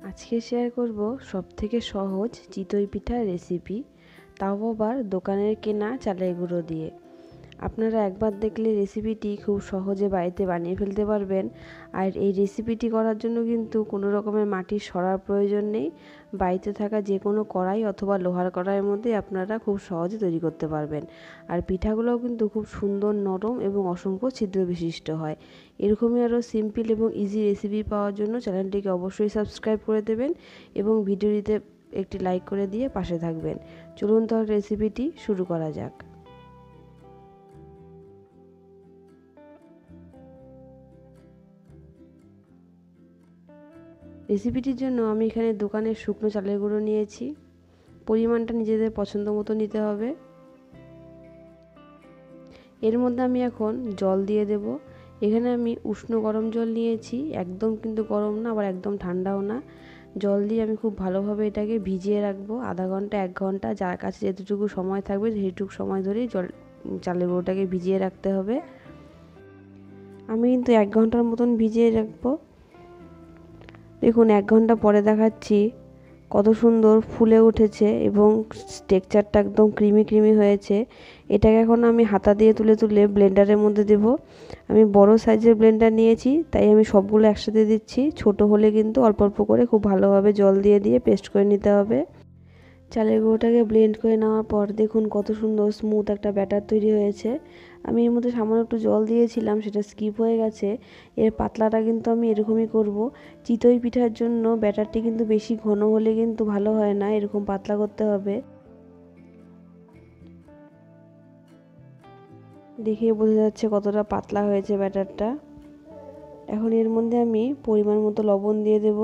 আজকে শেয়ার করব সবথেকে সহজ চিতই পিঠার রেসিপি, তাও আবার দোকানের কেনা চালের গুঁড়ো দিয়ে। আপনারা একবার দেখলে রেসিপিটি খুব সহজে বাড়িতে বানিয়ে ফেলতে পারবেন। আর এই রেসিপিটি করার জন্য কিন্তু কোনো রকমের মাটির সরার প্রয়োজন নেই। বাড়িতে থাকা যে কোনো কড়াই অথবা লোহার কড়াইয়ের মধ্যে আপনারা খুব সহজে তৈরি করতে পারবেন। আর পিঠাগুলোও কিন্তু খুব সুন্দর, নরম এবং অসংখ্য ছিদ্র বিশিষ্ট হয়। এরকমই আরও সিম্পল এবং ইজি রেসিপি পাওয়ার জন্য চ্যানেলটিকে অবশ্যই সাবস্ক্রাইব করে দেবেন এবং ভিডিওটিতে একটি লাইক করে দিয়ে পাশে থাকবেন। চলুন তাহলে রেসিপিটি শুরু করা যাক। রেসিপিটির জন্য আমি এখানে দোকানের শুকনো চালের গুঁড়ো নিয়েছি। পরিমাণটা নিজেদের পছন্দ মতো নিতে হবে। এর মধ্যে আমি এখন জল দিয়ে দেব। এখানে আমি উষ্ণ গরম জল নিয়েছি, একদম কিন্তু গরম না আবার একদম ঠান্ডাও না। জল দিয়ে আমি খুব ভালোভাবে এটাকে ভিজিয়ে রাখবো আধা ঘন্টা 1 ঘন্টা, যার কাছে যেটুকু সময় থাকবে সেইটুকু সময় ধরেই চালের গুঁড়োটাকে ভিজিয়ে রাখতে হবে। আমি কিন্তু 1 ঘন্টার মতন ভিজিয়ে রাখবো। দেখুন 1 ঘন্টা পরে দেখাচ্ছি কত সুন্দর ফুলে উঠেছে এবং টেক্সচারটা একদম ক্রিমি ক্রিমি হয়েছে। এটাকে এখন আমি হাতা দিয়ে তুলে তুলে ব্লেন্ডারের মধ্যে দেব। আমি বড় সাইজের ব্লেন্ডার নিয়েছি, তাই আমি সবগুলো একসাথে দিচ্ছি। ছোট হলে কিন্তু অল্প অল্প করে খুব ভালোভাবে জল দিয়ে দিয়ে পেস্ট করে নিতে হবে। চালের গুঁড়োটাকে ব্লেন্ড করে নেওয়ার পর দেখুন কত সুন্দর স্মুথ একটা ব্যাটার তৈরি হয়েছে। আমি এর মধ্যে সামান্য একটু জল দিয়েছিলাম, সেটা স্কিপ হয়ে গেছে। এর পাতলাটা কিন্তু আমি এরকমই করব। চিতই পিঠার জন্য ব্যাটারটি কিন্তু বেশি ঘন হলে কিন্তু ভালো হয় না, এরকম পাতলা করতে হবে। দেখে বোঝা যাচ্ছে কতটা পাতলা হয়েছে ব্যাটারটা। এখন এর মধ্যে আমি পরিমাণ মতো লবণ দিয়ে দেব।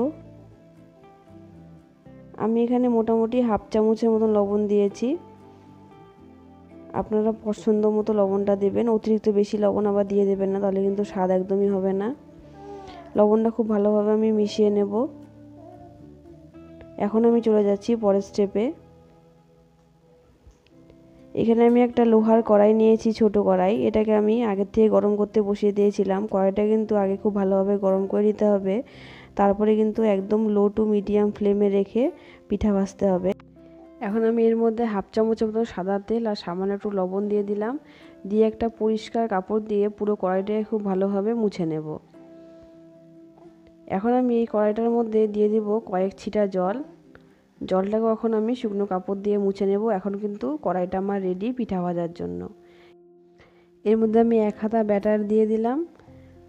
আমি এখানে মোটামুটি হাফ চামচের মতন লবণ দিয়েছি। আপনারা পছন্দ মতো লবণটা দেবেন, অতিরিক্ত বেশি লবণ আবার দিয়ে দেবেন না, তাহলে কিন্তু স্বাদ একদমই হবে না। লবণটা খুব ভালোভাবে আমি মিশিয়ে নেব। এখন আমি চলে যাচ্ছি পরের স্টেপে। এখানে আমি একটা লোহার কড়াই নিয়েছি, ছোট কড়াই। এটাকে আমি আগের থেকে গরম করতে বসিয়ে দিয়েছিলাম। কড়াইটা কিন্তু আগে খুব ভালোভাবে গরম করে নিতে হবে, তারপরে কিন্তু একদম লো টু মিডিয়াম ফ্লেমে রেখে পিঠা ভাজতে হবে। এখন আমি এর মধ্যে হাফ চামচের মতো সাদা তেল আর সামান্য একটু লবণ দিয়ে দিলাম। দিয়ে একটা পরিষ্কার কাপড় দিয়ে পুরো কড়াইটাকে খুব ভালোভাবে মুছে নেব। এখন আমি এই কড়াইটার মধ্যে দিয়ে দিব কয়েক ছিটা জল। জলটাকে এখন আমি শুকনো কাপড় দিয়ে মুছে নেব। এখন কিন্তু কড়াইটা আমার রেডি পিঠা ভাজার জন্য। এর মধ্যে আমি 1 হাতা ব্যাটার দিয়ে দিলাম।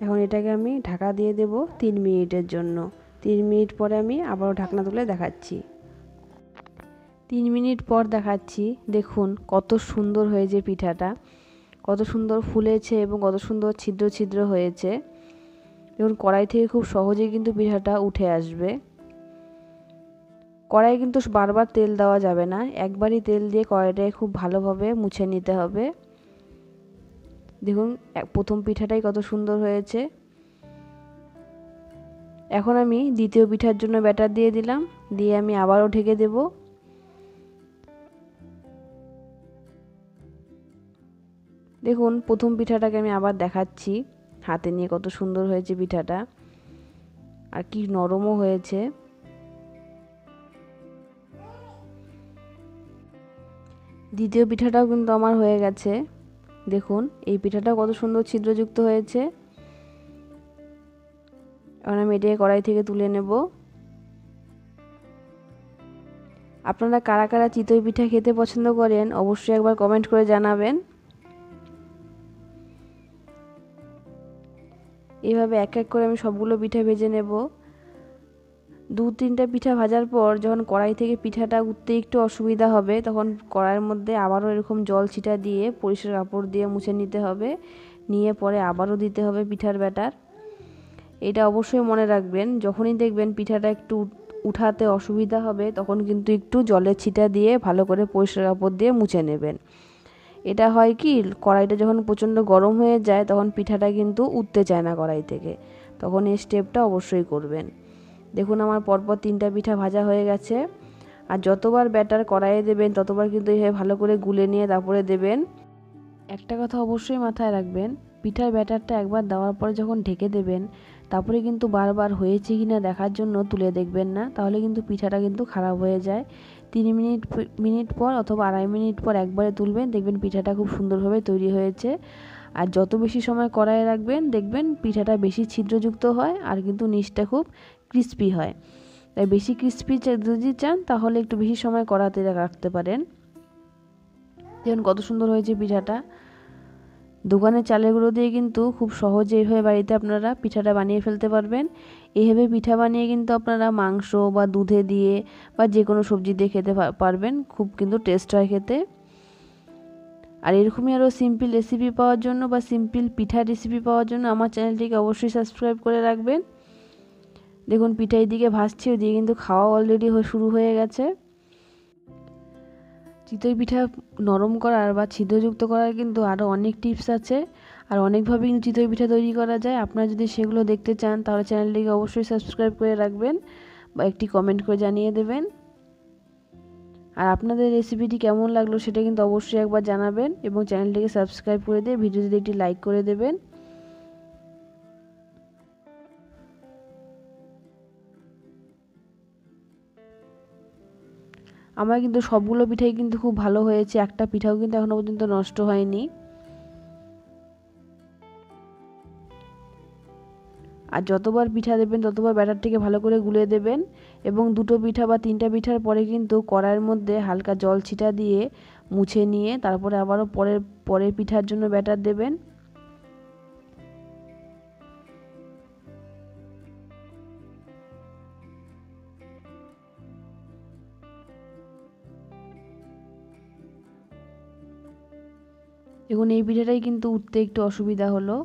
এখন এটাকে আমি ঢাকা দিয়ে দেব 3 মিনিটের জন্য। 3 মিনিট পরে আমি আবারও ঢাকনা তুলে দেখাচ্ছি। 3 মিনিট পর দেখাচ্ছি, দেখুন কত সুন্দর হয়েছে পিঠাটা, কত সুন্দর ফুলেছে এবং কত সুন্দর ছিদ্র ছিদ্র হয়েছে। দেখুন কড়াই থেকে খুব সহজেই কিন্তু পিঠাটা উঠে আসবে। কড়াই কিন্তু বারবার তেল দেওয়া যাবে না, একবারই তেল দিয়ে কড়াইটাকে খুব ভালোভাবে মুছে নিতে হবে। দেখুন প্রথম পিঠাটাই কত সুন্দর হয়েছে। এখন আমি দ্বিতীয় পিঠার জন্য ব্যাটার দিয়ে দিলাম, দিয়ে আমি আবারও ঢেকে দেব। দেখুন প্রথম পিঠাটাকে আমি আবার দেখাচ্ছি হাতে নিয়ে, কত সুন্দর হয়েছে পিঠাটা আর কি নরমও হয়েছে। দ্বিতীয় পিঠাটাও কিন্তু আমার হয়ে গেছে। দেখুন এই পিঠাটাও কত সুন্দর ছিদ্রযুক্ত হয়েছে। এখন আমি এটাকে কড়াই থেকে তুলে নেব। আপনারা কারা কারা চিতই পিঠা খেতে পছন্দ করেন অবশ্যই একবার কমেন্ট করে জানাবেন। এইভাবে এক এক করে আমি সবগুলো পিঠা ভেজে নেব। 2-3টা পিঠা ভাজার পর যখন কড়াই থেকে পিঠাটা উঠতে একটু অসুবিধা হবে, তখন কড়াইয়ের মধ্যে আবারও এরকম জল ছিটা দিয়ে পরিষ্কার কাপড় দিয়ে মুছে নিতে হবে। নিয়ে পরে আবারও দিতে হবে পিঠার ব্যাটার। এটা অবশ্যই মনে রাখবেন, যখনই দেখবেন পিঠাটা একটু উঠাতে অসুবিধা হবে তখন কিন্তু একটু জলের ছিটা দিয়ে ভালো করে পরিষ্কার কাপড় দিয়ে মুছে নেবেন। এটা হয় কি, কড়াইটা যখন প্রচণ্ড গরম হয়ে যায় তখন পিঠাটা কিন্তু উঠতে চায় না কড়াই থেকে, তখন এই স্টেপটা অবশ্যই করবেন। দেখুন আমার পরপর 3টা পিঠা ভাজা হয়ে গেছে। আর যতবার ব্যাটার কড়াইয়ে দেবেন ততবার কিন্তু এইভাবে ভালো করে গুলে নিয়ে তারপরে দেবেন। একটা কথা অবশ্যই মাথায় রাখবেন, পিঠার ব্যাটারটা একবার দেওয়ার পরে যখন ঢেকে দেবেন তারপরে কিন্তু বারবার হয়েছে কিনা দেখার জন্য তুলে দেখবেন না, তাহলে কিন্তু পিঠাটা কিন্তু খারাপ হয়ে যায়। 3 মিনিট পর অথবা 2.5 মিনিট পর একবারে তুলবেন, দেখবেন পিঠাটা খুব সুন্দরভাবে তৈরি হয়েছে। আর যত বেশি সময় কড়াইয়ে রাখবেন দেখবেন পিঠাটা বেশি ছিদ্রযুক্ত হয় আর কিন্তু নিচটা খুব ক্রিস্পি হয়। তাই বেশি ক্রিস্পি যদি চান তাহলে একটু বেশি সময় কড়াতে রাখতে পারেন। দেখুন কত সুন্দর হয়েছে পিঠাটা। দোকানের চালের গুঁড়ো দিয়ে কিন্তু খুব সহজে এইভাবে বাড়িতে আপনারা পিঠাটা বানিয়ে ফেলতে পারবেন। এইভাবে পিঠা বানিয়ে কিন্তু আপনারা মাংস বা দুধে দিয়ে বা যে কোনো সবজি দিয়ে খেতে পারবেন, খুব কিন্তু টেস্ট হয় খেতে। আর এরকমই আরও সিম্পল রেসিপি পাওয়ার জন্য বা সিম্পল পিঠা রেসিপি পাওয়ার জন্য আমার চ্যানেলটিকে অবশ্যই সাবস্ক্রাইব করে রাখবেন। দেখুন পিঠা এইদিকে ভাজছে, ওইদিকে কিন্তু খাওয়া অলরেডি শুরু হয়ে গেছে। চিতই পিঠা নরম করার বা ছিদ্রযুক্ত করার কিন্তু আরও অনেক টিপস আছে, আর অনেকভাবে কিন্তু চিতই পিঠা তৈরি করা যায়। আপনারা যদি সেগুলো দেখতে চান তাহলে চ্যানেলটিকে অবশ্যই সাবস্ক্রাইব করে রাখবেন বা একটি কমেন্ট করে জানিয়ে দেবেন। আর আপনাদের রেসিপিটি কেমন লাগলো সেটা কিন্তু অবশ্যই একবার জানাবেন এবং চ্যানেলটিকে সাবস্ক্রাইব করে দিয়ে ভিডিওটিতে একটি লাইক করে দেবেন। আমার কিন্তু সবগুলো পিঠাই কিন্তু খুব ভালো হয়েছে, একটা পিঠাও কিন্তু এখনো পর্যন্ত নষ্ট হয়নি। আর যতবার পিঠা দেবেন ততবার ব্যাটারটিকে ভালো করে গুলে দেবেন এবং 2টো পিঠা বা 3টা পিঠার পরে কিন্তু কড়াইয়ের মধ্যে হালকা জল ছিটা দিয়ে মুছে নিয়ে তারপরে আবারও পরের পিঠার জন্য ব্যাটার দেবেন। দেখুন এই পিঠাটাই কিন্তু উঠতে একটু অসুবিধা হলো।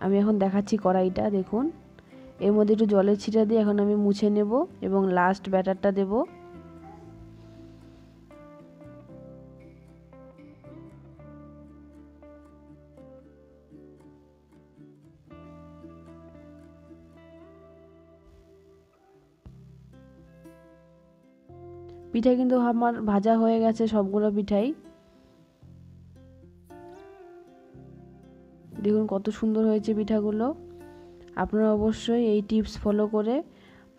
আমি এখন দেখাচ্ছি কড়াইটা, দেখুন এর মধ্যে একটু জলের ছিটা দিয়ে এখন আমি মুছে নেব এবং লাস্ট ব্যাটারটা দেব। পিঠা কিন্তু আমার ভাজা হয়ে গেছে সবগুলো পিঠাই। দেখুন কত সুন্দর হয়েছে পিঠাগুলো। আপনারা অবশ্যই এই টিপস ফলো করে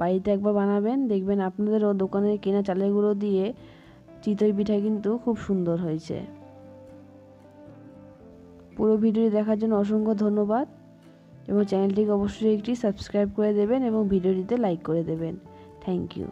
বাড়িতে একবার বানাবেন, দেখবেন আপনাদেরও দোকানের কেনা চালের গুঁড়ো দিয়ে চিতই পিঠা কিন্তু খুব সুন্দর হয়েছে। পুরো ভিডিওটি দেখার জন্য অসংখ্য ধন্যবাদ এবং চ্যানেলটিকে অবশ্যই একটি সাবস্ক্রাইব করে দেবেন এবং ভিডিওটিতে লাইক করে দেবেন। Thank you.